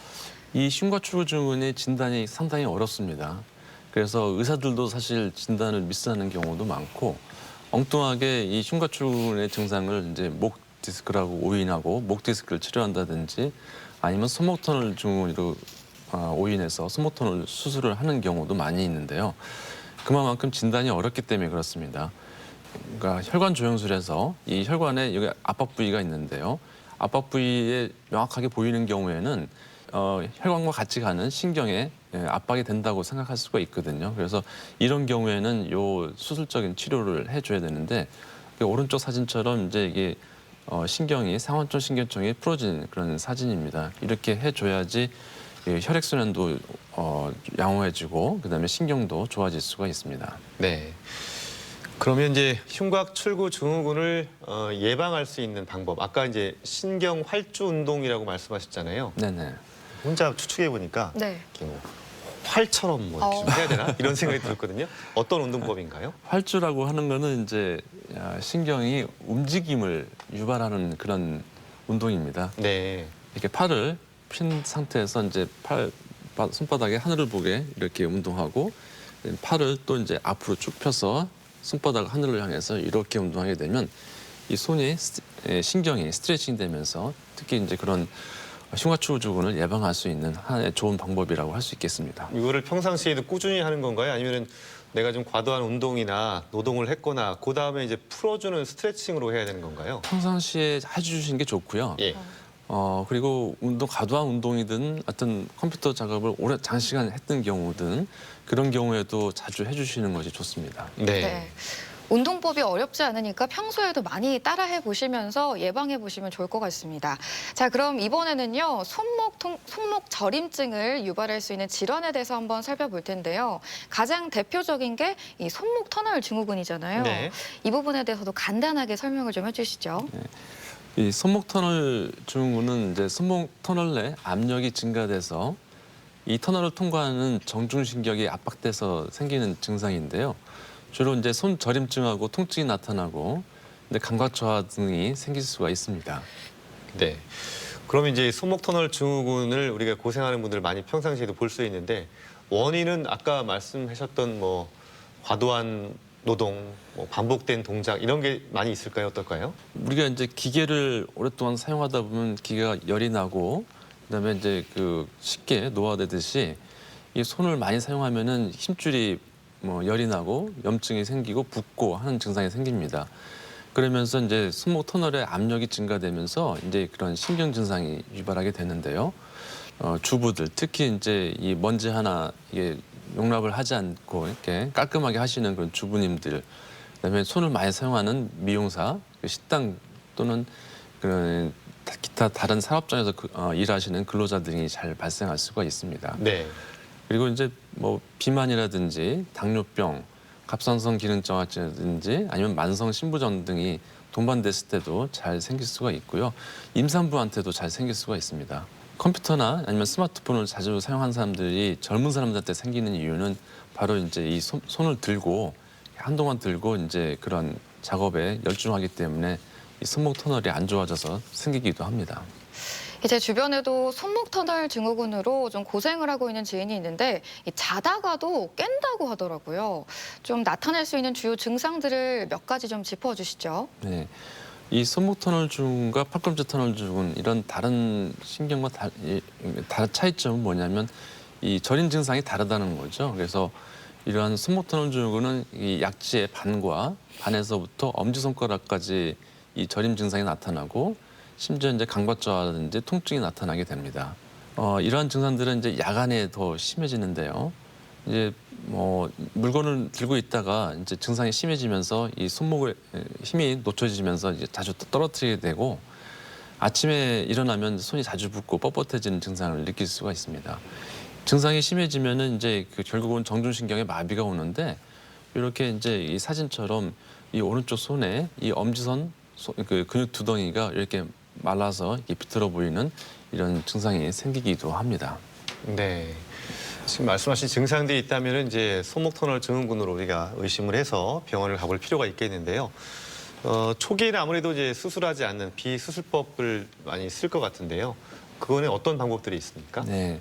이 흉곽 출구 증후군의 진단이 상당히 어렵습니다. 그래서 의사들도 사실 진단을 미스하는 경우도 많고, 엉뚱하게 이 흉곽 출구의 증상을 이제 목 디스크라고 오인하고 목 디스크를 치료한다든지, 아니면 손목 터널 증후군으로 오인해서 손목 터널 수술을 하는 경우도 많이 있는데요. 그만큼 진단이 어렵기 때문에 그렇습니다. 그러니까 혈관 조영술에서 이 혈관에 여기 압박 부위가 있는데요. 압박 부위에 명확하게 보이는 경우에는 혈관과 같이 가는 신경에 압박이 된다고 생각할 수가 있거든요. 그래서 이런 경우에는 요 수술적인 치료를 해줘야 되는데 오른쪽 사진처럼 이제 이게 신경이 상완쪽 신경통이 풀어진 그런 사진입니다. 이렇게 해줘야지 혈액순환도 양호해지고 그다음에 신경도 좋아질 수가 있습니다. 네. 그러면 이제 흉곽 출구 증후군을 예방할 수 있는 방법. 아까 이제 신경 활주 운동이라고 말씀하셨잖아요. 네네. 혼자 추측해 보니까 네. 활처럼 뭐 이렇게 좀 해야 되나 이런 생각이 들었거든요. 어떤 운동법인가요? 활주라고 하는 거는 이제 신경이 움직임을 유발하는 그런 운동입니다. 네. 이렇게 팔을 핀 상태에서 이제 손바닥에 하늘을 보게 이렇게 운동하고 팔을 또 이제 앞으로 쭉 펴서 손바닥 하늘을 향해서 이렇게 운동하게 되면 이 손이 신경이 스트레칭 되면서 특히 이제 그런 흉곽출구증후군을 예방할 수 있는 하나의 좋은 방법이라고 할 수 있겠습니다. 이거를 평상시에도 꾸준히 하는 건가요? 아니면 내가 좀 과도한 운동이나 노동을 했거나 그 다음에 이제 풀어주는 스트레칭으로 해야 되는 건가요? 평상시에 해주시는 게 좋고요. 예. 그리고 과도한 운동이든 어떤 컴퓨터 작업을 장시간 했던 경우든 그런 경우에도 자주 해주시는 것이 좋습니다. 네. 네. 운동법이 어렵지 않으니까 평소에도 많이 따라해 보시면서 예방해 보시면 좋을 것 같습니다. 자, 그럼 이번에는요, 손목 저림증을 유발할 수 있는 질환에 대해서 한번 살펴볼 텐데요. 가장 대표적인 게 이 손목 터널 증후군이잖아요. 네. 이 부분에 대해서도 간단하게 설명을 좀 해주시죠. 이 손목 터널 증후군은 이제 손목 터널 내 압력이 증가돼서 이 터널을 통과하는 정중신경이 압박돼서 생기는 증상인데요. 주로 이제 손 저림증하고 통증이 나타나고 감각 저하 등이 생길 수가 있습니다. 네. 그럼 이제 손목 터널 증후군을 우리가 고생하는 분들 많이 평상시에도 볼 수 있는데 원인은 아까 말씀하셨던 뭐 과도한 노동, 뭐 반복된 동작 이런 게 많이 있을까요? 어떨까요? 우리가 이제 기계를 오랫동안 사용하다 보면 기계가 열이 나고 그다음에 이제 쉽게 노화되듯이 이 손을 많이 사용하면은 힘줄이 열이 나고 염증이 생기고 붓고 하는 증상이 생깁니다. 그러면서 이제 손목 터널의 압력이 증가되면서 이제 그런 신경 증상이 유발하게 되는데요. 주부들 특히 이제 이 먼지 하나 이게 용납을 하지 않고 이렇게 깔끔하게 하시는 그런 주부님들, 그다음에 손을 많이 사용하는 미용사, 식당 또는 그런 기타 다른 산업장에서 일하시는 근로자들이 잘 발생할 수가 있습니다. 네. 그리고 이제 뭐 비만이라든지 당뇨병, 갑상선 기능정화증이라든지 아니면 만성 신부전 등이 동반됐을 때도 잘 생길 수가 있고요. 임산부한테도 잘 생길 수가 있습니다. 컴퓨터나 아니면 스마트폰을 자주 사용하는 사람들이 젊은 사람들한테 생기는 이유는 바로 이제 이 손을 들고 한동안 들고 이제 그런 작업에 열중하기 때문에 이 손목 터널이 안 좋아져서 생기기도 합니다. 제 주변에도 손목 터널 증후군으로 좀 고생을 하고 있는 지인이 있는데 자다가도 깬다고 하더라고요. 좀 나타낼 수 있는 주요 증상들을 몇 가지 좀 짚어주시죠. 네, 이 손목 터널 증후군과 팔꿈치 터널 증후군 이런 다른 신경과 다른 차이점은 뭐냐면 이 저림 증상이 다르다는 거죠. 그래서 이러한 손목 터널 증후군은 이 약지의 반에서부터 엄지손가락까지 이 저림 증상이 나타나고 심지어 이제 감각저하라든지 통증이 나타나게 됩니다. 이러한 증상들은 이제 야간에 더 심해지는데요. 이제 뭐 물건을 들고 있다가 이제 증상이 심해지면서 이 손목에 힘이 놓쳐지면서 이제 자주 떨어뜨리게 되고 아침에 일어나면 손이 자주 붓고 뻣뻣해지는 증상을 느낄 수가 있습니다. 증상이 심해지면은 이제 결국은 정중신경에 마비가 오는데 이렇게 이제 이 사진처럼 이 오른쪽 손에 이 엄지선 근육 두덩이가 이렇게 말라서 이렇게 비틀어 보이는 이런 증상이 생기기도 합니다. 네. 지금 말씀하신 증상들이 있다면 이제 손목 터널 증후군으로 우리가 의심을 해서 병원을 가볼 필요가 있겠는데요. 초기에는 아무래도 이제 수술하지 않는 비수술법을 많이 쓸 것 같은데요. 그거는 어떤 방법들이 있습니까? 네,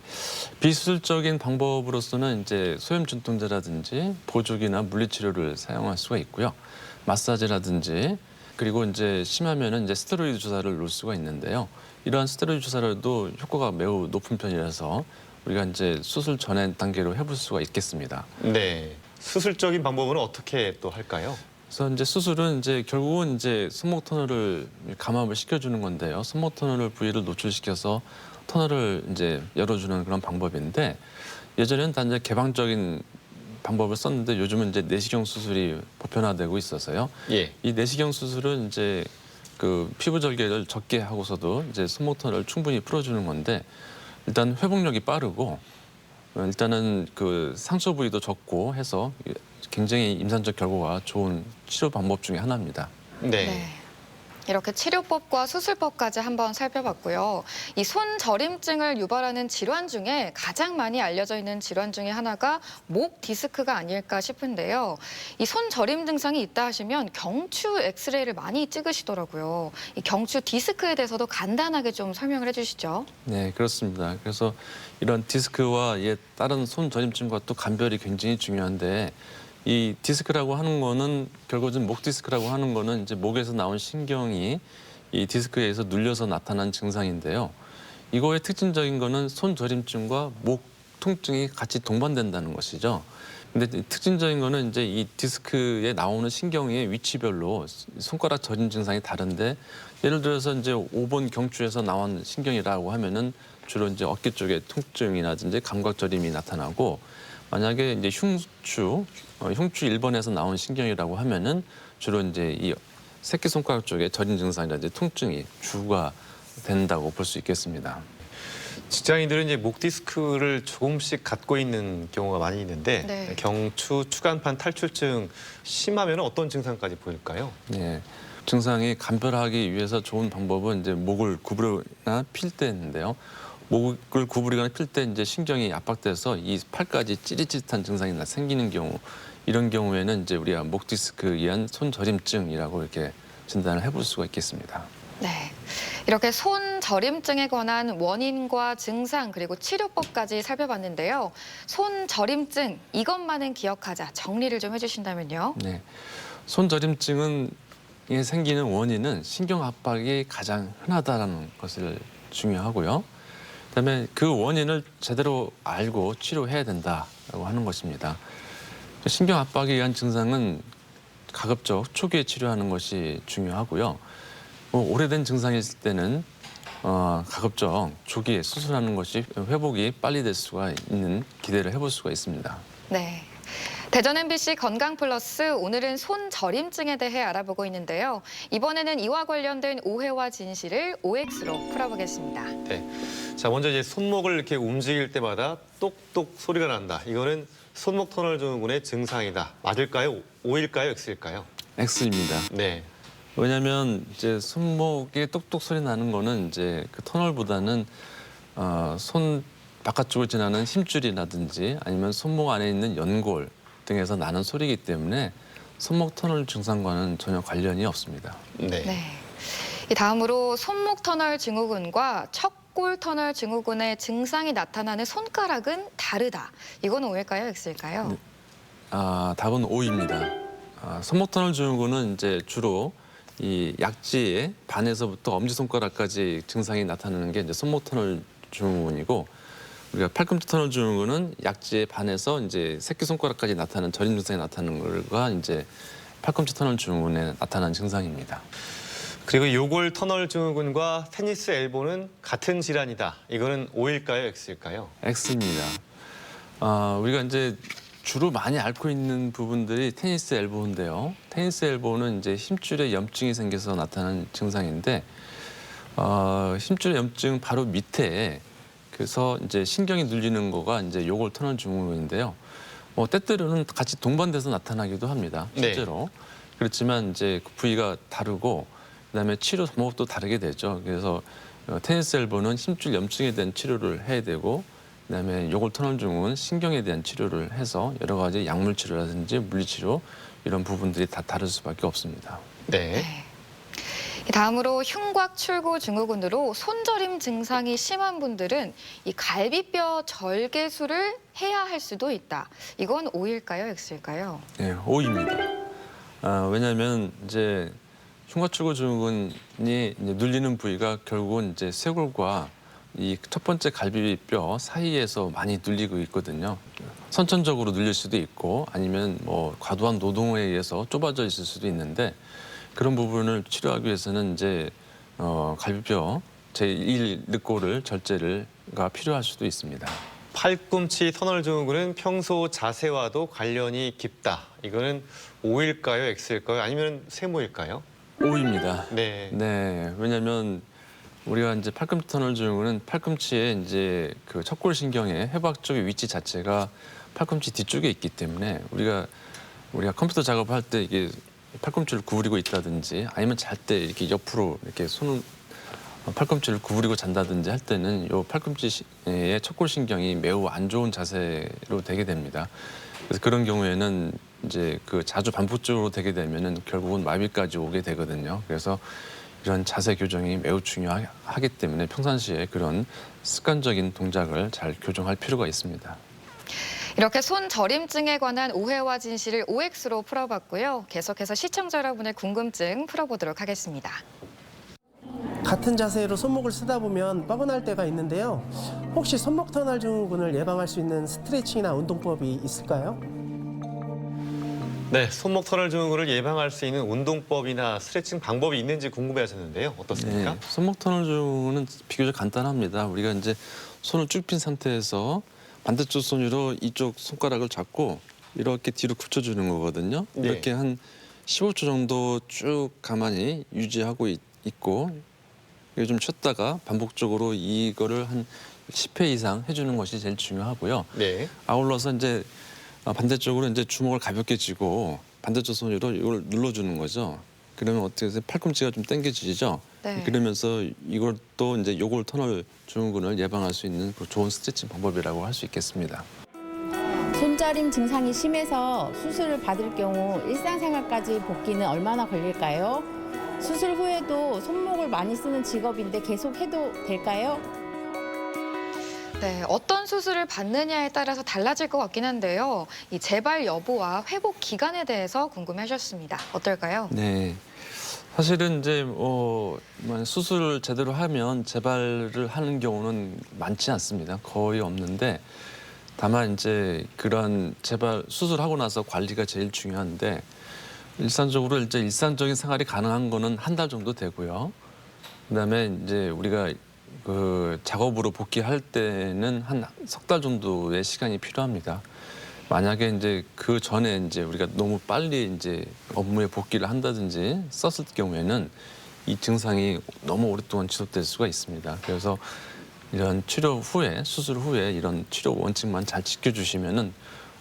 비수술적인 방법으로서는 이제 소염 진통제라든지 보조기나 물리치료를 사용할 수가 있고요. 마사지라든지 그리고 이제 심하면은 이제 스테로이드 주사를 놓을 수가 있는데요. 이러한 스테로이드 주사라도 효과가 매우 높은 편이라서 우리가 이제 수술 전에 단계로 해볼 수가 있겠습니다. 네. 수술적인 방법은 어떻게 또 할까요? 그래서 이제 수술은 이제 결국은 이제 손목 터널을 감압을 시켜주는 건데요. 손목 터널 부위를 노출시켜서 터널을 이제 열어주는 그런 방법인데 예전에는 단지 개방적인 방법을 썼는데 요즘은 이제 내시경 수술이 보편화되고 있어서요. 예. 이 내시경 수술은 이제 그 피부 절개를 적게 하고서도 이제 손목 터널을 충분히 풀어주는 건데 일단 회복력이 빠르고 일단은 그 상처 부위도 적고 해서 굉장히 임산적 결과가 좋은 치료 방법 중에 하나입니다. 네. 이렇게 치료법과 수술법까지 한번 살펴봤고요. 이 손저림증을 유발하는 질환 중에 가장 많이 알려져 있는 질환 중에 하나가 목 디스크가 아닐까 싶은데요. 이 손저림 증상이 있다 하시면 경추 엑스레이를 많이 찍으시더라고요. 이 경추 디스크에 대해서도 간단하게 좀 설명을 해주시죠. 네, 그렇습니다. 그래서 이런 디스크와 다른 손저림증과 또 감별이 굉장히 중요한데 이 디스크라고 하는 거는 결국은 목 디스크라고 하는 거는 이제 목에서 나온 신경이 이 디스크에 의해서 눌려서 나타난 증상인데요. 이거의 특징적인 거는 손저림증과 목 통증이 같이 동반된다는 것이죠. 근데 특징적인 거는 이제 이 디스크에 나오는 신경의 위치별로 손가락 저림 증상이 다른데 예를 들어서 이제 5번 경추에서 나온 신경이라고 하면은 주로 이제 어깨 쪽에 통증이라든지 감각 저림이 나타나고 만약에 이제 흉추 1번에서 나온 신경이라고 하면은 주로 이제 이 새끼손가락 쪽에 저림 증상이라든지 통증이 주가 된다고 볼 수 있겠습니다. 직장인들은 이제 목 디스크를 조금씩 갖고 있는 경우가 많이 있는데 네. 경추 추간판 탈출증 심하면 어떤 증상까지 보일까요? 네. 증상이 감별하기 위해서 좋은 방법은 이제 목을 구부리거나 필 때인데요. 목을 구부리거나 필 때 이제 신경이 압박돼서 이 팔까지 찌릿찌릿한 증상이 생기는 경우 이런 경우에는 이제 우리가 목 디스크에 의한 손저림증이라고 이렇게 진단을 해볼 수가 있겠습니다. 네. 이렇게 손저림증에 관한 원인과 증상 그리고 치료법까지 살펴봤는데요. 손저림증 이것만은 기억하자 정리를 좀 해주신다면요. 네. 손저림증은 생기는 원인은 신경 압박이 가장 흔하다는 것을 중요하고요. 그다음에 그 원인을 제대로 알고 치료해야 된다고 하는 것입니다. 신경 압박에 의한 증상은 가급적 초기에 치료하는 것이 중요하고요. 오래된 증상이 있을 때는 가급적 조기에 수술하는 것이 회복이 빨리 될 수가 있는 기대를 해볼 수가 있습니다. 네. 대전 MBC 건강플러스 오늘은 손저림증에 대해 알아보고 있는데요. 이번에는 이와 관련된 오해와 진실을 OX로 풀어보겠습니다. 네. 자, 먼저 이제 손목을 이렇게 움직일 때마다 똑똑 소리가 난다. 이거는 손목 터널 증후군의 증상이다. 맞을까요? O일까요? X일까요? X입니다. 네. 왜냐하면 이제 손목에 똑똑 소리 나는 거는 이제 그 터널보다는 손 바깥쪽을 지나는 힘줄이라든지 아니면 손목 안에 있는 연골 등에서 나는 소리이기 때문에 손목 터널 증상과는 전혀 관련이 없습니다. 네. 네. 이 다음으로 손목 터널 증후군과 척골 터널 증후군의 증상이 나타나는 손가락은 다르다. 이건 O일까요? X일까요? 네. 답은 O입니다. 손목 터널 증후군은 이제 주로 이 약지의 반에서부터 엄지손가락까지 증상이 나타나는 게 이제 손목 터널 증후군이고 우리가 팔꿈치 터널 증후군은 약지의 반에서 이제 새끼손가락까지 나타나는 저림 증상이 나타나는 거가 이제 팔꿈치 터널 증후군에 나타나는 증상입니다. 그리고 요골 터널 증후군과 테니스 엘보는 같은 질환이다. 이거는 O일까요? X일까요? X입니다. 우리가 이제 주로 많이 앓고 있는 부분들이 테니스 엘보인데요. 테니스 엘보는 이제 힘줄에 염증이 생겨서 나타나는 증상인데 힘줄 염증 바로 밑에 그래서 이제 신경이 눌리는 거가 이제 요골 터널 증후군인데요. 때때로는 같이 동반돼서 나타나기도 합니다. 실제로. 네. 그렇지만 이제 그 부위가 다르고 그다음에 치료 방법도 다르게 되죠. 그래서 테니스 엘보는 힘줄 염증에 대한 치료를 해야 되고 그다음에 요골 터널 증후군 신경에 대한 치료를 해서 여러 가지 약물 치료라든지 물리치료 이런 부분들이 다 다를 수밖에 없습니다. 네. 다음으로 흉곽 출구 증후군으로 손저림 증상이 심한 분들은 이 갈비뼈 절개술을 해야 할 수도 있다. 이건 O일까요? X일까요? 네, O입니다. 왜냐하면 이제 흉곽 출구 증후군이 이제 눌리는 부위가 결국은 이제 쇄골과 이 첫 번째 갈비뼈 사이에서 많이 눌리고 있거든요. 선천적으로 눌릴 수도 있고 아니면 뭐 과도한 노동에 의해서 좁아져 있을 수도 있는데 그런 부분을 치료하기 위해서는 이제 갈비뼈 제1 늑골을 절제가 필요할 수도 있습니다. 팔꿈치 터널 증후군은 평소 자세와도 관련이 깊다. 이거는 O일까요, X일까요? 아니면 세모일까요? O입니다. 네. 네, 왜냐하면 우리가 이제 팔꿈치 터널 증후군은 팔꿈치에 이제 그 척골신경의 해박 쪽의 위치 자체가 팔꿈치 뒤쪽에 있기 때문에 우리가 컴퓨터 작업할 때 이게 팔꿈치를 구부리고 있다든지 아니면 잘 때 이렇게 옆으로 이렇게 손을 팔꿈치를 구부리고 잔다든지 할 때는 이 팔꿈치의 척골신경이 매우 안 좋은 자세로 되게 됩니다. 그래서 그런 경우에는 이제 그 자주 반복적으로 되게 되면은 결국은 마비까지 오게 되거든요. 그래서 이런 자세 교정이 매우 중요하기 때문에 평상시에 그런 습관적인 동작을 잘 교정할 필요가 있습니다. 이렇게 손 저림증에 관한 오해와 진실을 OX로 풀어봤고요. 계속해서 시청자 여러분의 궁금증 풀어보도록 하겠습니다. 같은 자세로 손목을 쓰다 보면 뻐근할 때가 있는데요. 혹시 손목 터널 증후군을 예방할 수 있는 스트레칭이나 운동법이 있을까요? 네, 손목 터널 증후군을 예방할 수 있는 운동법이나 스트레칭 방법이 있는지 궁금해하셨는데요. 어떻습니까? 네, 손목 터널 증후군은 비교적 간단합니다. 우리가 이제 손을 쭉 핀 상태에서 반대쪽 손으로 이쪽 손가락을 잡고 이렇게 뒤로 굳혀주는 거거든요. 네. 이렇게 한 15초 정도 쭉 가만히 유지하고 있고 좀 쉬었다가 반복적으로 이거를 한 10회 이상 해주는 것이 제일 중요하고요. 네. 아울러서 이제 반대쪽으로 이제 주먹을 가볍게 쥐고 반대쪽 손으로 이걸 눌러주는 거죠. 그러면 어떻게 해서 팔꿈치가 좀 당겨지죠. 네. 그러면서 이걸 또 이제 요골 터널 증후군을 예방할 수 있는 좋은 스트레칭 방법이라고 할 수 있겠습니다. 손저림 증상이 심해서 수술을 받을 경우 일상생활까지 복귀는 얼마나 걸릴까요? 수술 후에도 손목을 많이 쓰는 직업인데 계속 해도 될까요? 네, 어떤 수술을 받느냐에 따라서 달라질 것 같긴 한데요. 이 재발 여부와 회복 기간에 대해서 궁금해하셨습니다. 어떨까요? 네. 사실은 이제 수술을 제대로 하면 재발을 하는 경우는 많지 않습니다. 거의 없는데 다만 이제 그런 재발 수술하고 나서 관리가 제일 중요한데 일상적으로 이제 일상적인 생활이 가능한 거는 한 달 정도 되고요. 그다음에 이제 우리가 그 작업으로 복귀할 때는 한 석 달 정도의 시간이 필요합니다. 만약에 이제 그 전에 이제 우리가 너무 빨리 이제 업무에 복귀를 한다든지 썼을 경우에는 이 증상이 너무 오랫동안 지속될 수가 있습니다. 그래서 이런 치료 후에 수술 후에 이런 치료 원칙만 잘 지켜주시면은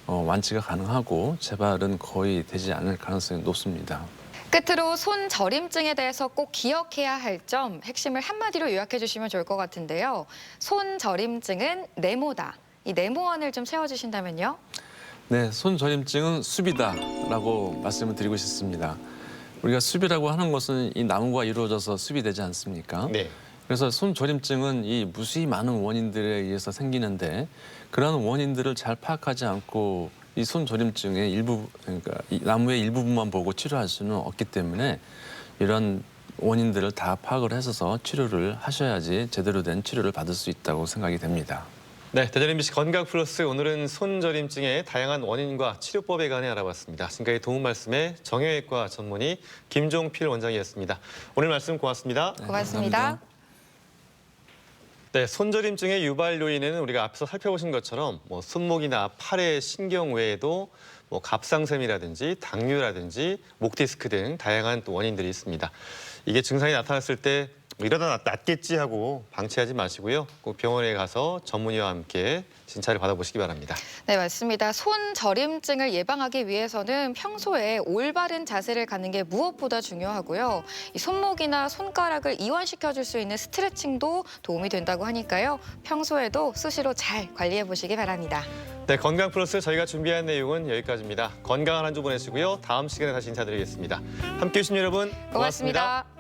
완치가 가능하고 재발은 거의 되지 않을 가능성이 높습니다. 끝으로 손 저림증에 대해서 꼭 기억해야 할 점 핵심을 한마디로 요약해 주시면 좋을 것 같은데요. 손 저림증은 네모다. 이 네모원을 좀 채워주신다면요. 네, 손 저림증은 숲이다라고 말씀을 드리고 싶습니다. 우리가 숲이라고 하는 것은 이 나무가 이루어져서 숲이 되지 않습니까? 네. 그래서 손 저림증은 이 무수히 많은 원인들에 의해서 생기는데 그런 원인들을 잘 파악하지 않고 이 손 저림증의 일부, 그러니까 이 나무의 일부분만 보고 치료할 수는 없기 때문에 이런 원인들을 다 파악을 해서 치료를 하셔야지 제대로 된 치료를 받을 수 있다고 생각이 됩니다. 네, 대전 MBC 건강 플러스 오늘은 손 저림증의 다양한 원인과 치료법에 관해 알아봤습니다. 지금까지 도움 말씀에 정형외과 전문의 김종필 원장이었습니다. 오늘 말씀 고맙습니다. 네, 고맙습니다. 감사합니다. 네, 손 저림증의 유발 요인에는 우리가 앞서 살펴보신 것처럼 손목이나 팔의 신경 외에도 갑상샘이라든지 당뇨라든지 목 디스크 등 다양한 또 원인들이 있습니다. 이게 증상이 나타났을 때 이러다 낫겠지 하고 방치하지 마시고요. 꼭 병원에 가서 전문의와 함께 진찰을 받아보시기 바랍니다. 네, 맞습니다. 손 저림증을 예방하기 위해서는 평소에 올바른 자세를 갖는 게 무엇보다 중요하고요. 이 손목이나 손가락을 이완시켜줄 수 있는 스트레칭도 도움이 된다고 하니까요. 평소에도 수시로 잘 관리해 보시기 바랍니다. 네, 건강 플러스 저희가 준비한 내용은 여기까지입니다. 건강한 한 주 보내시고요. 다음 시간에 다시 인사드리겠습니다. 함께해 주신 여러분 고맙습니다. 고맙습니다.